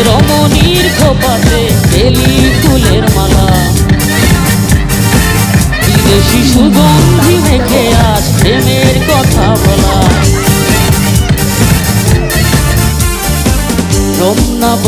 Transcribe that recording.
রমণীর খোপাতে বেলি ফুলের মালা, বিদেশি সুগন্ধি মেখে আজ প্রেমের কথা বলা। রমনা